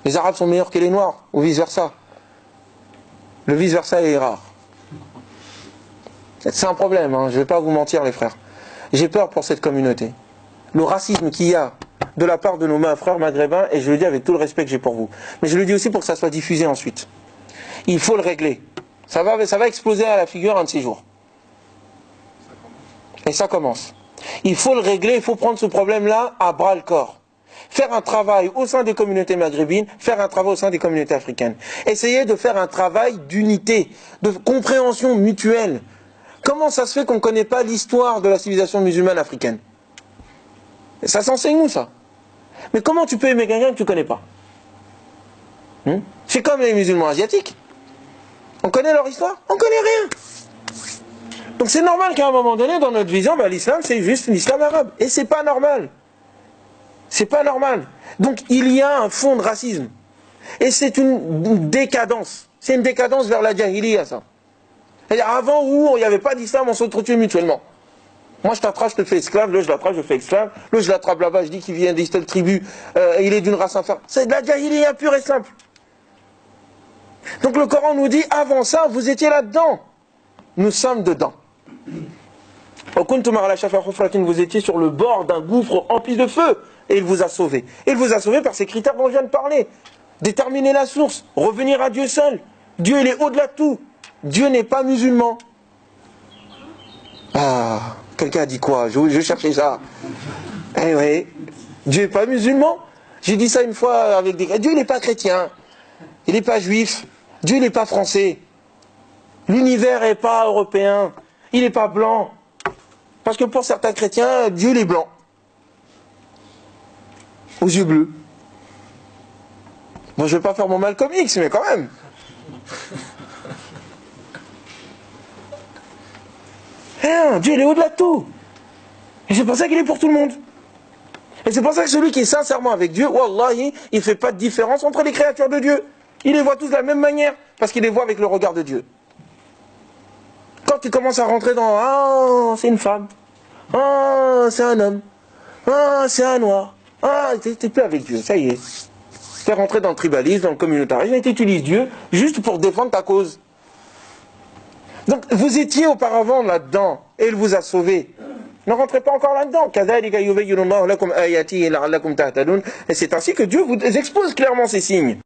Les Arabes sont meilleurs que les Noirs, ou vice-versa. Le vice-versa est rare. C'est un problème, hein, je ne vais pas vous mentir les frères. J'ai peur pour cette communauté. Le racisme qu'il y a de la part de nos frères maghrébins, et je le dis avec tout le respect que j'ai pour vous, mais je le dis aussi pour que ça soit diffusé ensuite. Il faut le régler. Ça va exploser à la figure un de ces jours. Et ça commence. Il faut le régler, il faut prendre ce problème-là à bras le corps. Faire un travail au sein des communautés maghrébines, faire un travail au sein des communautés africaines. Essayer de faire un travail d'unité, de compréhension mutuelle. Comment ça se fait qu'on ne connaît pas l'histoire de la civilisation musulmane africaine? Ça s'enseigne où ça? Mais comment tu peux aimer quelqu'un que tu ne connais pas? C'est comme les musulmans asiatiques. On connaît leur histoire? On ne connaît rien. Donc c'est normal qu'à un moment donné, dans notre vision, l'islam c'est juste l'islam arabe. Et c'est pas normal. C'est pas normal. Donc il y a un fond de racisme. Et c'est une décadence. C'est une décadence vers la jahiliya, ça. C'est-à-dire avant où il n'y avait pas d'islam, on s'entretuait mutuellement. Moi je t'attrape, je te fais esclave, l'autre je l'attrape, je fais esclave, l'autre je l'attrape là-bas, je dis qu'il vient d'une telle tribu, il est d'une race inférieure. C'est de la jahiliya pure et simple. Donc le Coran nous dit, avant ça, vous étiez là-dedans. Nous sommes dedans. Vous étiez sur le bord d'un gouffre empli de feu. Et il vous a sauvé. Et il vous a sauvé par ces critères dont je viens de parler. Déterminer la source, revenir à Dieu seul. Dieu il est au-delà de tout. Dieu n'est pas musulman. Ah, quelqu'un a dit quoi? Je cherchais ça. Eh oui, Dieu n'est pas musulman. J'ai dit ça une fois avec des... Dieu n'est pas chrétien. Il n'est pas juif. Dieu n'est pas français. L'univers n'est pas européen. Il n'est pas blanc. Parce que pour certains chrétiens, Dieu il est blanc. Aux yeux bleus. Moi je ne vais pas faire mon Malcolm X, mais quand même. Dieu il est au-delà de tout. Et c'est pour ça qu'il est pour tout le monde. Et c'est pour ça que celui qui est sincèrement avec Dieu, wallahi, il ne fait pas de différence entre les créatures de Dieu. Il les voit tous de la même manière, parce qu'il les voit avec le regard de Dieu. Quand tu commences à rentrer dans « Ah, c'est une femme. Ah, c'est un homme. Ah, c'est un noir. Ah, t'es plus avec Dieu, ça y est. T'es rentré dans le tribalisme, dans le communautarisme, et tu utilises Dieu juste pour défendre ta cause. Donc, vous étiez auparavant là-dedans, et il vous a sauvé. Ne rentrez pas encore là-dedans. Et c'est ainsi que Dieu vous expose clairement ces signes.